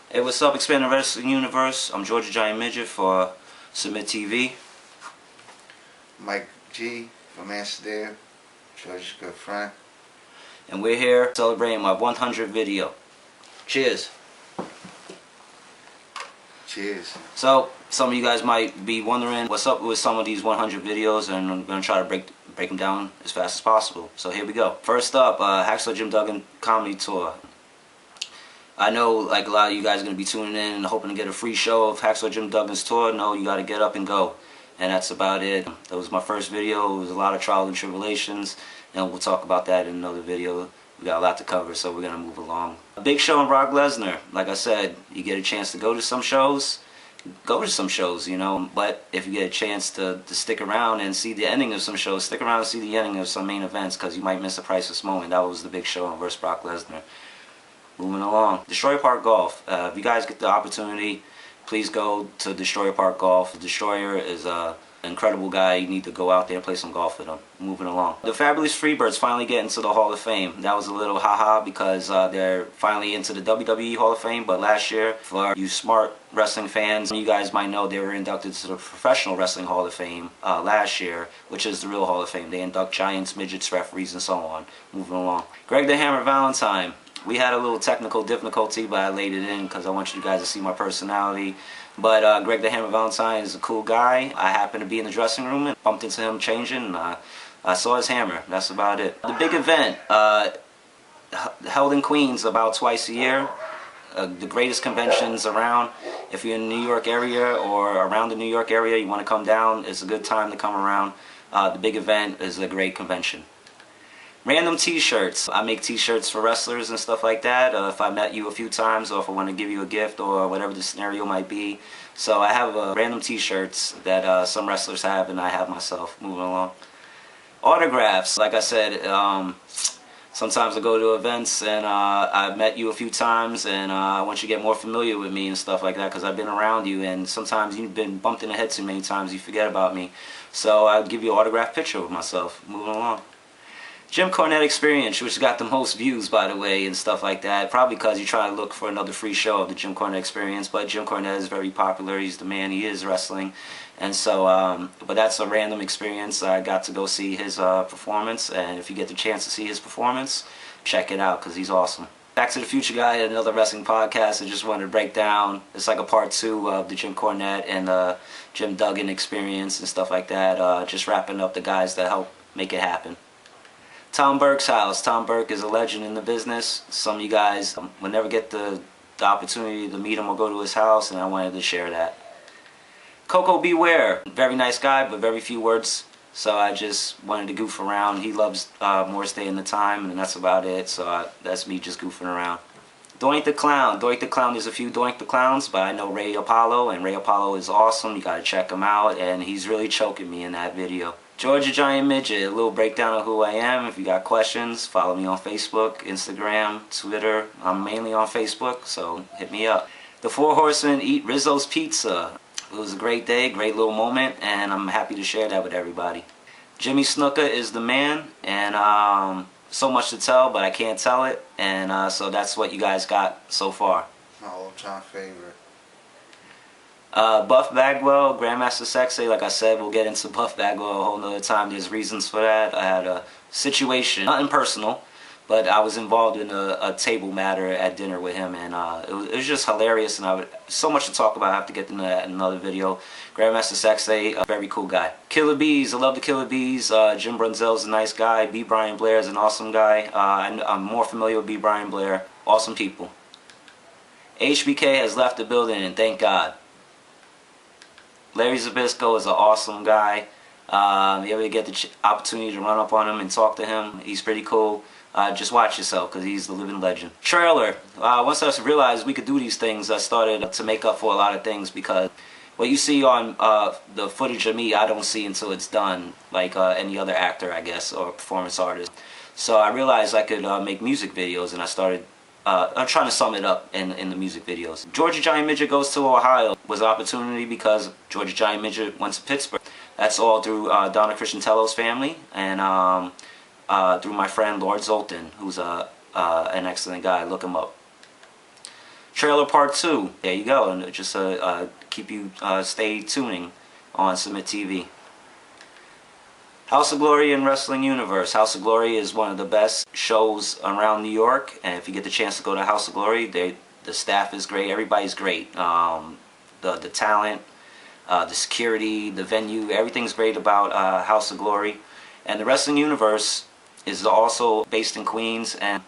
Hey, what's up, Expanding Wrestling Universe? I'm Georgia Giant Midget for Submit TV. Mike G from Amsterdam, Georgia's good friend. And we're here celebrating my 100th video. Cheers. Cheers. So, some of you guys might be wondering what's up with some of these 100 videos, and I'm going to try to break them down as fast as possible. So here we go. First up, Hacksaw Jim Duggan Comedy Tour. I know like a lot of you guys are going to be tuning in and hoping to get a free show of Hacksaw Jim Duggan's tour. No, you got to get up and go. And that's about it. That was my first video. It was a lot of trials and tribulations, and we'll talk about that in another video. We got a lot to cover, so we're going to move along. A big show on Brock Lesnar. Like I said, you get a chance to go to some shows, you know, but if you get a chance to stick around and see the ending of some shows, stick around and see the ending of some main events, because you might miss a priceless moment. That was the big show on versus Brock Lesnar. Moving along. Destroyer Park Golf. If you guys get the opportunity, please go to Destroyer Park Golf. The Destroyer is an incredible guy. You need to go out there and play some golf with him. Moving along. The Fabulous Freebirds finally get into the Hall of Fame. That was a little haha because they're finally into the WWE Hall of Fame, but last year, for you smart wrestling fans, you guys might know they were inducted to the Professional Wrestling Hall of Fame last year, which is the real Hall of Fame. They induct giants, midgets, referees, and so on. Moving along. Greg the Hammer Valentine. We had a little technical difficulty, but I laid it in because I want you guys to see my personality. But Greg the Hammer Valentine is a cool guy. I happened to be in the dressing room and bumped into him changing, and I saw his hammer. That's about it. The big event, held in Queens about twice a year. The greatest conventions around. If you're in the New York area or around the New York area, you want to come down, it's a good time to come around. The big event is a great convention. Random t-shirts. I make t-shirts for wrestlers and stuff like that. If I met you a few times, or if I want to give you a gift, or whatever the scenario might be. So I have random t-shirts that some wrestlers have, and I have myself. Moving along. Autographs. Like I said, sometimes I go to events and I've met you a few times, and I want you to get more familiar with me and stuff like that, because I've been around you, and sometimes you've been bumped in the head too many times, you forget about me. So I'll give you an autographed picture of myself. Moving along. Jim Cornette Experience, which got the most views, by the way, and stuff like that. Probably because you're trying to look for another free show of the Jim Cornette Experience, but Jim Cornette is very popular. He's the man. He is wrestling. And so, but that's a random experience. I got to go see his performance, and if you get the chance to see his performance, check it out, because he's awesome. Back to the Future Guy, another wrestling podcast. I just wanted to break down, it's like a part 2 of the Jim Cornette and Jim Duggan Experience and stuff like that. Just wrapping up the guys that help make it happen. Tom Burke's house. Tom Burke is a legend in the business. Some of you guys will never get the opportunity to meet him or go to his house, and I wanted to share that. Coco Beware. Very nice guy, but very few words. So I just wanted to goof around. He loves Morris Day and the Time, and that's about it. So that's me just goofing around. Doink the Clown. Doink the Clown, there's a few Doink the Clowns, but I know Ray Apollo, and Ray Apollo is awesome. You gotta check him out, and he's really choking me in that video. Georgia Giant Midget, a little breakdown of who I am. If you got questions, follow me on Facebook, Instagram, Twitter. I'm mainly on Facebook, so hit me up. The Four Horsemen eat Rizzo's Pizza. It was a great day, great little moment, and I'm happy to share that with everybody. Jimmy Snuka is the man, and so much to tell, but I can't tell it, and so that's what you guys got so far. My all-time favorite. Buff Bagwell, Grandmaster Sexay. Like I said, we'll get into Buff Bagwell a whole nother time. There's reasons for that. I had a situation, nothing personal, but I was involved in a table matter at dinner with him, and it was just hilarious, and so much to talk about. I have to get into that in another video. Grandmaster Sexay, a very cool guy. Killer Bees, I love the Killer Bees. Jim Brunzell's a nice guy. B. Brian Blair is an awesome guy. I'm more familiar with B. Brian Blair. Awesome people. HBK has left the building, and thank God. Larry Zbyszko is an awesome guy. You ever get the opportunity to run up on him and talk to him, he's pretty cool. Just watch yourself, because he's the living legend. Trailer. Once I realized we could do these things, I started to make up for a lot of things, because what you see on the footage of me, I don't see until it's done, like any other actor, I guess, or performance artist. So I realized I could make music videos, and I started I'm trying to sum it up in the music videos. Georgia Giant Midget Goes to Ohio was an opportunity because Georgia Giant Midget went to Pittsburgh. That's all through Donna Christiantello's family, and through my friend Lord Zoltan, who's an excellent guy. Look him up. Trailer Part 2. There you go. And just keep you stay tuning on Submit TV. House of Glory and Wrestling Universe. House of Glory is one of the best shows around New York, and if you get the chance to go to House of Glory, the staff is great. Everybody's great. The talent, the security, the venue, everything's great about House of Glory. And the Wrestling Universe is also based in Queens, and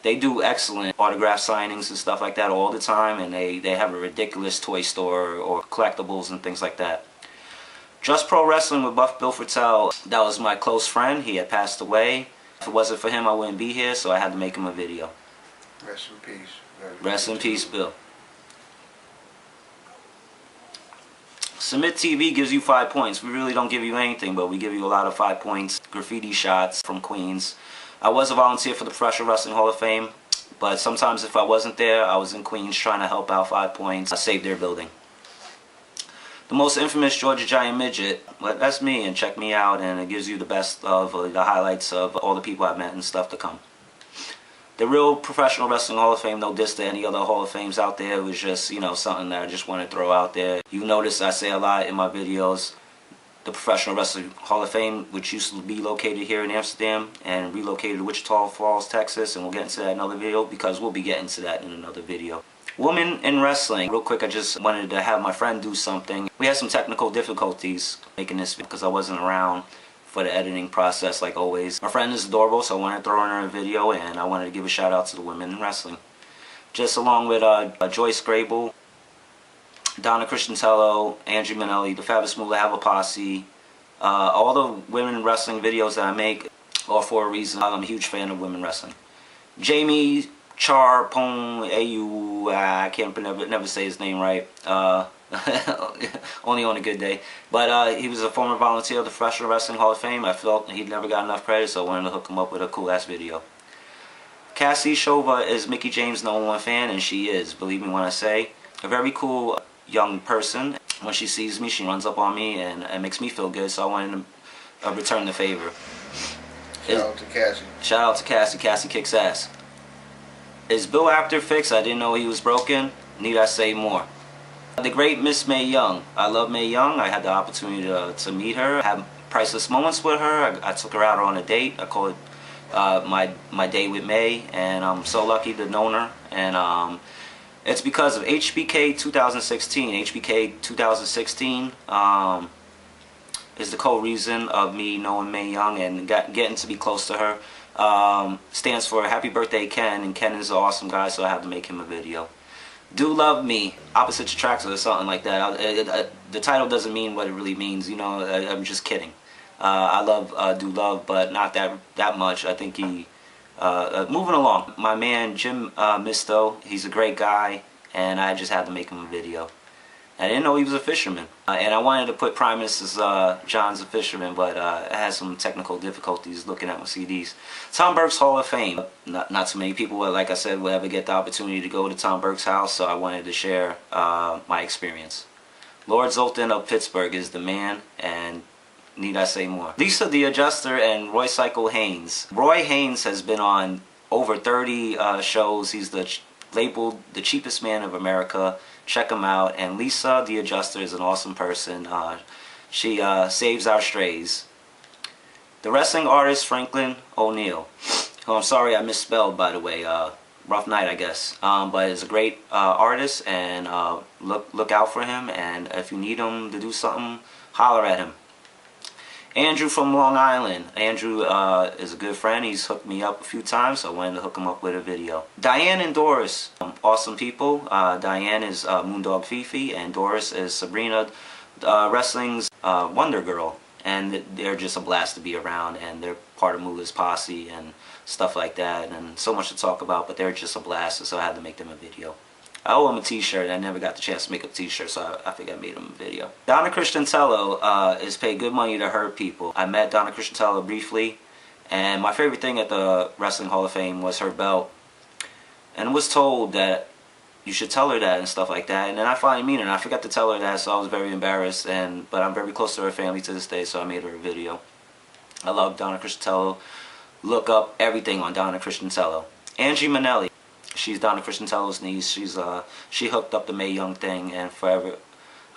they do excellent autograph signings and stuff like that all the time, and they have a ridiculous toy store or collectibles and things like that. Just Pro Wrestling with Buff Bill Fertel, that was my close friend. He had passed away. If it wasn't for him, I wouldn't be here, so I had to make him a video. Rest in peace. Rest in peace, Bill. Submit TV gives you 5 points. We really don't give you anything, but we give you a lot of 5 points. Graffiti shots from Queens. I was a volunteer for the Professional Wrestling Hall of Fame, but sometimes if I wasn't there, I was in Queens trying to help out 5 points. I saved their building. The most infamous Georgia Giant Midget, well, that's me, and check me out, and it gives you the best of the highlights of all the people I've met and stuff to come. The real Professional Wrestling Hall of Fame, no diss to any other Hall of Fames out there. It was just, you know, something that I just want to throw out there. You notice I say a lot in my videos. The Professional Wrestling Hall of Fame, which used to be located here in Amsterdam and relocated to Wichita Falls, Texas, and we'll get into that in another video because we'll be getting to that in another video. Women in wrestling. Real quick, I just wanted to have my friend do something. We had some technical difficulties making this because I wasn't around for the editing process like always. My friend is adorable, so I wanted to throw in her a video, and I wanted to give a shout out to the women in wrestling. Just along with Joyce Grable, Donna Cristantello, Angie Manelli, the Fabulous Moolah Have a Posse. All the women in wrestling videos that I make are for a reason. I'm a huge fan of women wrestling. Jamie Charpong Ayu, I can't never say his name right. Only on a good day. But he was a former volunteer of the Professional Wrestling Hall of Fame. I felt he'd never got enough credit, so I wanted to hook him up with a cool ass video. Cassie Shova is Mickie James' #1 fan, and she is, believe me when I say, a very cool young person. When she sees me, she runs up on me, and it makes me feel good, so I wanted to return the favor. Shout out to Cassie. Shout out to Cassie. Cassie kicks ass. Is Bill Apter fixed? I didn't know he was broken. Need I say more? The great Miss Mae Young. I love Mae Young. I had the opportunity to meet her, have priceless moments with her. I took her out on a date. I call it my day with Mae, and I'm so lucky to know her. And it's because of HBK 2016. HBK 2016 is the co-reason of me knowing Mae Young and getting to be close to her. Stands for Happy Birthday Ken, and Ken is an awesome guy, so I have to make him a video. Do Love Me, Opposites Attract, or something like that. The title doesn't mean what it really means, you know. I'm just kidding. I love Do Love, but not that much. I think he moving along. My man Jim Misto, he's a great guy, and I just had to make him a video. I didn't know he was a fisherman, and I wanted to put Primus as John's a fisherman, but I had some technical difficulties looking at my CDs. Tom Burke's Hall of Fame. Not too many people, like I said, will ever get the opportunity to go to Tom Burke's house, so I wanted to share my experience. Lord Zoltan of Pittsburgh is the man, and need I say more? Lisa the Adjuster and Roy Cycle Haynes. Roy Haynes has been on over 30 shows. He's labeled the cheapest man of America. Check him out. And Lisa the Adjuster is an awesome person. She saves our strays. The wrestling artist Franklin O'Neill, who I'm sorry I misspelled, by the way. Rough night, I guess. But is a great artist, and look out for him. And if you need him to do something, holler at him. Andrew from Long Island. Andrew is a good friend. He's hooked me up a few times, so I wanted to hook him up with a video. Diane and Doris, awesome people. Diane is Moondog Fifi, and Doris is Sabrina, wrestling's Wonder Girl. And they're just a blast to be around, and they're part of Moolah's posse and stuff like that, and so much to talk about, but they're just a blast, so I had to make them a video. I owe him a t-shirt. I never got the chance to make a t-shirt, so I think I made him a video. Donna Cristantello is paid good money to hurt people. I met Donna Cristantello briefly, and my favorite thing at the Wrestling Hall of Fame was her belt. And was told that you should tell her that and stuff like that, and then I finally meet her, and I forgot to tell her that, so I was very embarrassed, but I'm very close to her family to this day, so I made her a video. I love Donna Cristantello. Look up everything on Donna Cristantello. Angie Manelli. She's Donna Crescentello's niece. She hooked up the Mae Young thing, and forever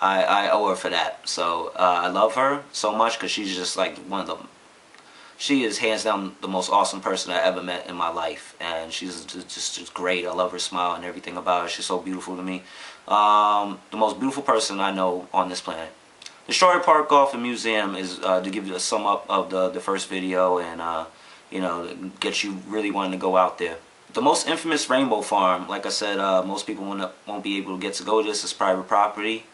I owe her for that. So I love her so much because she's just like one of the. She is hands down the most awesome person I ever met in my life, and she's just great. I love her smile and everything about her. She's so beautiful to me. The most beautiful person I know on this planet. The Shorter Park Golf and Museum is to give you a sum up of the first video, and you know, get you really wanting to go out there. The most infamous Rainbow Farm, like I said, most people won't be able to get to go to this. It's private property,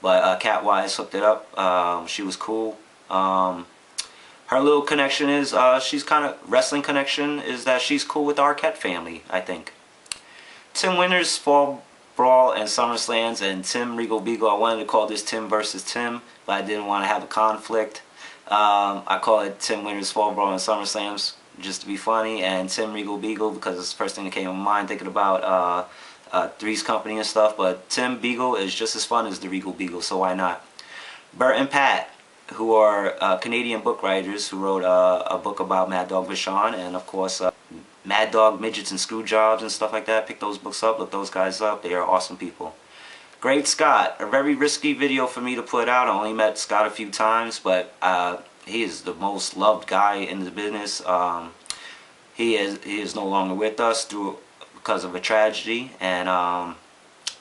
but Cat Wise hooked it up. She was cool. Her little connection is, she's kind of, wrestling connection is that she's cool with the Arquette family, I think. Tim Winters, Fall Brawl, and SummerSlams, and Tim Regal Beagle. I wanted to call this Tim versus Tim, but I didn't want to have a conflict. I call it Tim Winters, Fall Brawl, and SummerSlams, just to be funny, and Tim Regal Beagle because it's the first thing that came to my mind thinking about Three's Company and stuff, but Tim Beagle is just as fun as the Regal Beagle, so why not? Bert and Pat, who are Canadian book writers who wrote a book about Mad Dog Vachon, and of course Mad Dog Midgets and Screwjobs and stuff like that. Pick those books up, look those guys up, they are awesome people. Great Scott, a very risky video for me to put out. I only met Scott a few times, but he is the most loved guy in the business. He is no longer with us because of a tragedy, and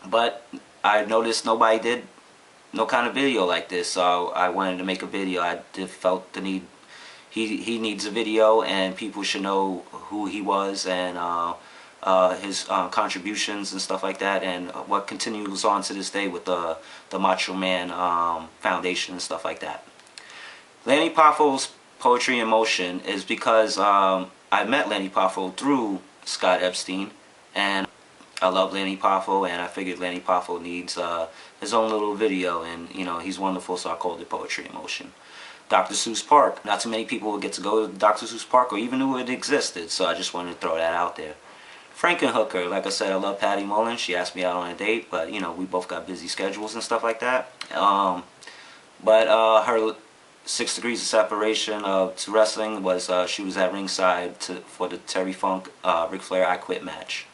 but I noticed nobody did no kind of video like this, so I wanted to make a video. I felt the need. He needs a video, and people should know who he was and his contributions and stuff like that, and what continues on to this day with the Macho Man Foundation and stuff like that. Lanny Poffo's Poetry in Motion is because I met Lanny Poffo through Scott Epstein, and I love Lanny Poffo, and I figured Lanny Poffo needs his own little video, and you know, he's wonderful, so I called it Poetry in Motion. Dr. Seuss Park. Not too many people would get to go to Dr. Seuss Park or even knew it existed, so I just wanted to throw that out there. Frankenhooker, like I said, I love Patty Mullen. She asked me out on a date, but you know, we both got busy schedules and stuff like that. But her 6 degrees of separation to wrestling was she was at ringside for the Terry Funk Ric Flair I Quit match.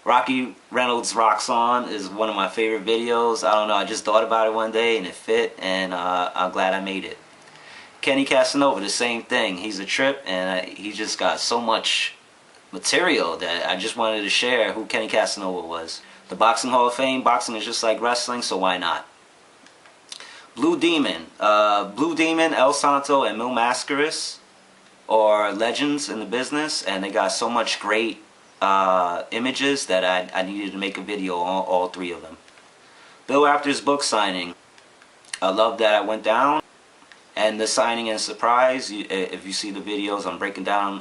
Rocky Reynolds Rocks On is one of my favorite videos. I don't know, I just thought about it one day and it fit, and I'm glad I made it. Kenny Casanova, the same thing. He's a trip, and he just got so much material that I just wanted to share who Kenny Casanova was. The Boxing Hall of Fame, boxing is just like wrestling, so why not? Blue Demon. Blue Demon, El Santo, and Mil Mascaras are legends in the business, and they got so much great images that I needed to make a video on all three of them. Bill Apter's book signing. I love that I went down. And the signing and surprise, if you see the videos, I'm breaking down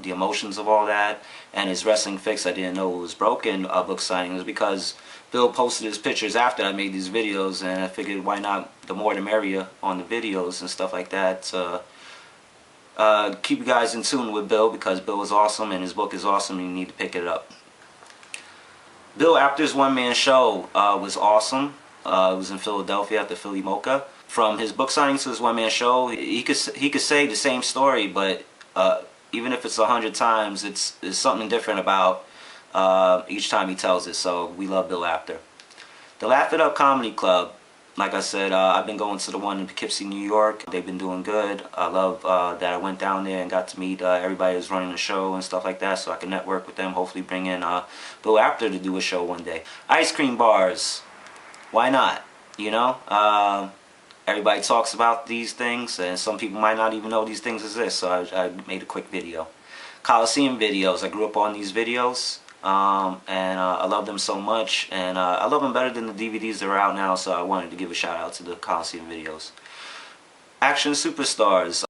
the emotions of all that. And his wrestling fix, I didn't know it was broken, book signing, was because Bill posted his pictures after I made these videos, and I figured why not, the more the merrier on the videos and stuff like that. Keep you guys in tune with Bill, because Bill is awesome and his book is awesome and you need to pick it up. Bill Apter's one-man show was awesome. It was in Philadelphia at the Philly Mocha. From his book signing to his one-man show, he could say the same story, but even if it's 100 times, it's something different about each time he tells it. So we love Bill Apter. The Laugh It Up Comedy Club, like I said, I've been going to the one in Poughkeepsie, New York. They've been doing good. I love that I went down there and got to meet everybody who's running the show and stuff like that, so I can network with them. Hopefully bring in Bill Apter to do a show one day. Ice cream bars, why not? You know. Everybody talks about these things, and some people might not even know these things exist, so I made a quick video. Coliseum videos, I grew up on these videos, and I love them so much, and I love them better than the DVDs that are out now, so I wanted to give a shout out to the Coliseum videos. Action Superstars,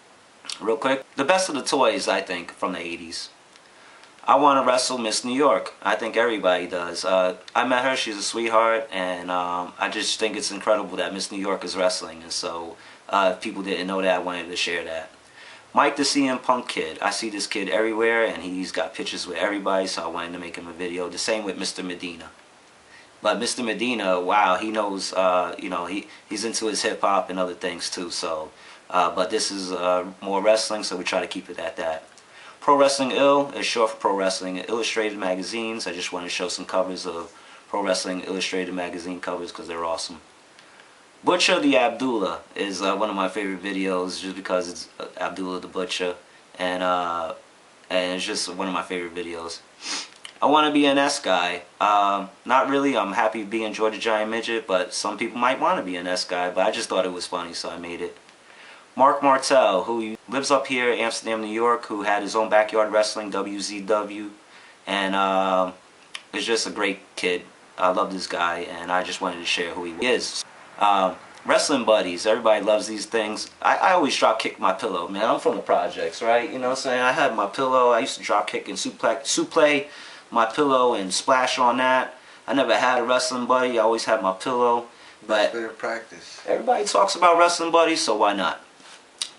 real quick, the best of the toys, I think, from the 80s. I want to wrestle Miss New York. I think everybody does. I met her, she's a sweetheart, and I just think it's incredible that Miss New York is wrestling, and so if people didn't know that, I wanted to share that. Mike the CM Punk Kid. I see this kid everywhere, and he's got pictures with everybody, so I wanted to make him a video. The same with Mr. Medina. But Mr. Medina, wow, he knows, you know, he's into his hip-hop and other things too, so, but this is more wrestling, so we try to keep it at that. Pro Wrestling Ill is short for Pro Wrestling Illustrated magazines. I just want to show some covers of Pro Wrestling Illustrated magazine covers because they're awesome. Butcher the Abdullah is one of my favorite videos just because it's Abdullah the Butcher, and it's just one of my favorite videos. I want to be an S guy. Not really. I'm happy being Georgia Giant Midget, but some people might want to be an S guy, but I just thought it was funny, so I made it. Mark Martel, who lives up here in Amsterdam, New York, who had his own backyard wrestling, WZW, and is just a great kid. I love this guy, and I just wanted to share who he is. Wrestling buddies, everybody loves these things. I always drop kick my pillow, man. I'm from the projects, right? You know what I'm saying? I had my pillow. I used to drop kick and suplex my pillow and splash on that. I never had a wrestling buddy. I always had my pillow. But practice. Everybody talks about wrestling buddies, so why not?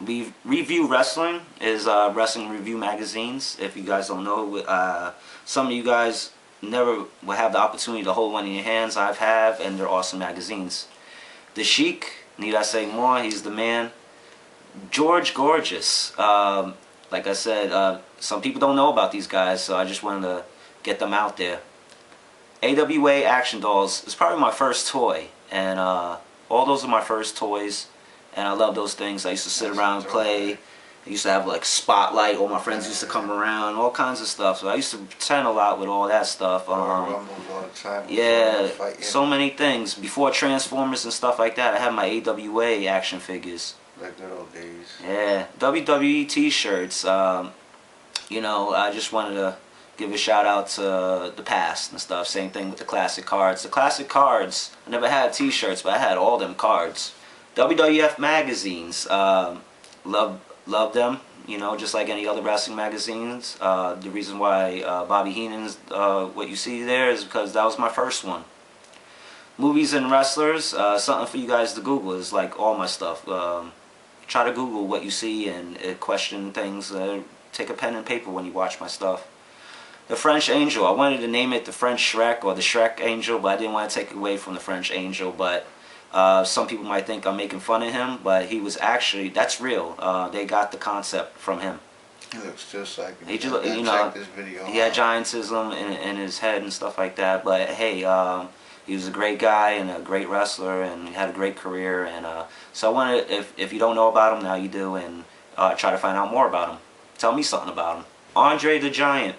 Review Wrestling is wrestling review magazines. If you guys don't know, some of you guys never will have the opportunity to hold one in your hands. I have, and they're awesome magazines. The Sheik, need I say more? He's the man. George Gorgeous. Like I said, some people don't know about these guys, so I just wanted to get them out there. AWA Action Dolls is probably my first toy, and all those are my first toys, and I love those things. I used to sit around and play. I used to have like Spotlight. All my friends used to come around, all kinds of stuff. So I used to pretend a lot with all that stuff. Yeah, so many things. Before Transformers and stuff like that, I had my AWA action figures. Like good old days. Yeah, WWE T-shirts. You know, I just wanted to give a shout out to the past and stuff. Same thing with the classic cards. The classic cards, I never had T-shirts, but I had all them cards. WWF magazines, love them. You know, just like any other wrestling magazines. The reason why Bobby Heenan's what you see there is because that was my first one. Movies and wrestlers, something for you guys to Google is like all my stuff. Try to Google what you see and question things. Take a pen and paper when you watch my stuff. The French Angel. I wanted to name it the French Shrek or the Shrek Angel, but I didn't want to take away from the French Angel. But some people might think I'm making fun of him, but he was actually, that's real. They got the concept from him. He looks just like him. He just, you know, he had giantism in his head and stuff like that. But hey, he was a great guy and a great wrestler, and he had a great career. And so I wanted, if you don't know about him, now you do, and try to find out more about him. Tell me something about him. Andre the Giant.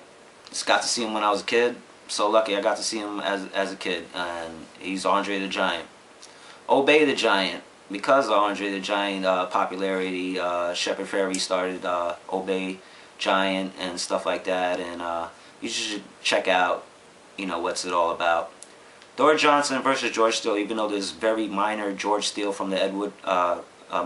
Just got to see him when I was a kid. So lucky I got to see him as a kid, and he's Andre the Giant. Obey the Giant. Because of Andre the Giant popularity, Shepard Fairey started Obey Giant and stuff like that, and you should check out, you know, what's it all about. Thor Johnson versus George Steele. Even though there's very minor George Steele from the Ed Wood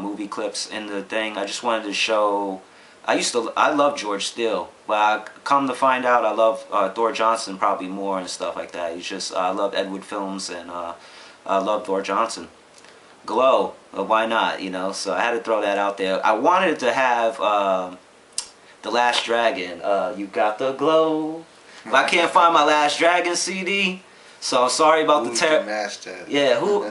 movie clips in the thing, I just wanted to show. I love George Steele, but I come to find out I love Thor Johnson probably more and stuff like that. He's just, I love Ed Wood films, and I love Thor Johnson. Glow, why not, you know, so I had to throw that out there. I wanted to have The Last Dragon, You Got the Glow, but I can't find my Last Dragon CD, so I'm sorry about the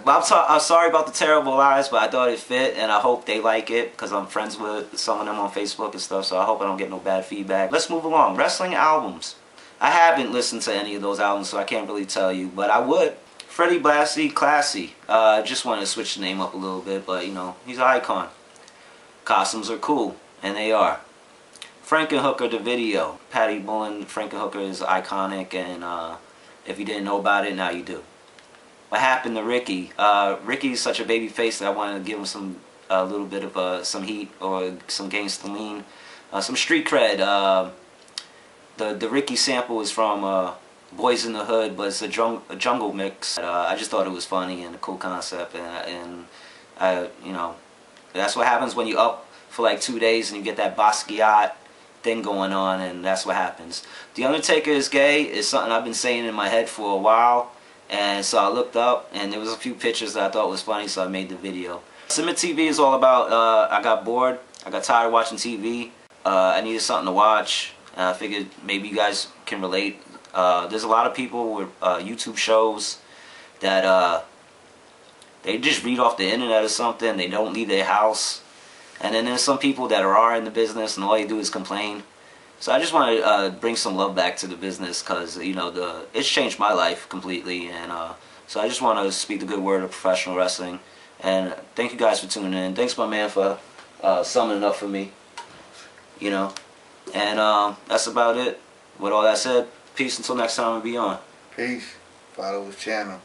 I'm sorry about the terrible lies, but I thought it fit, and I hope they like it, because I'm friends with some of them on Facebook and stuff, so I hope I don't get no bad feedback. Let's move along. Wrestling albums. I haven't listened to any of those albums, so I can't really tell you, but I would. Freddie Blassie, Classy. Just wanted to switch the name up a little bit, but you know, he's an icon. Costumes are cool, and they are. Frankenhooker, the video. Patty Bullen, Frankenhooker is iconic, and if you didn't know about it, now you do. What happened to Ricky? Ricky's such a baby face that I wanted to give him a little bit of some heat, or some gangsta lean, some street cred. The Ricky sample is from Boys in the Hood, but it's a jungle mix. I just thought it was funny and a cool concept, and you know, that's what happens when you up for like 2 days and you get that Basquiat thing going on, and that's what happens. The Undertaker is gay is something I've been saying in my head for a while, and so I looked up, and there was a few pictures that I thought was funny, so I made the video. Simmet TV is all about, I got bored, I got tired of watching TV, I needed something to watch, and I figured maybe you guys can relate. There's a lot of people with YouTube shows that they just read off the internet or something. They don't leave their house. And then there's some people that are in the business and all they do is complain. So I just want to bring some love back to the business because you know it's changed my life completely, and so I just want to speak the good word of professional wrestling. And thank you guys for tuning in. Thanks, my man, for summing up for me. You know, and that's about it. With all that said, peace until next time and beyond. Peace. Follow his channel.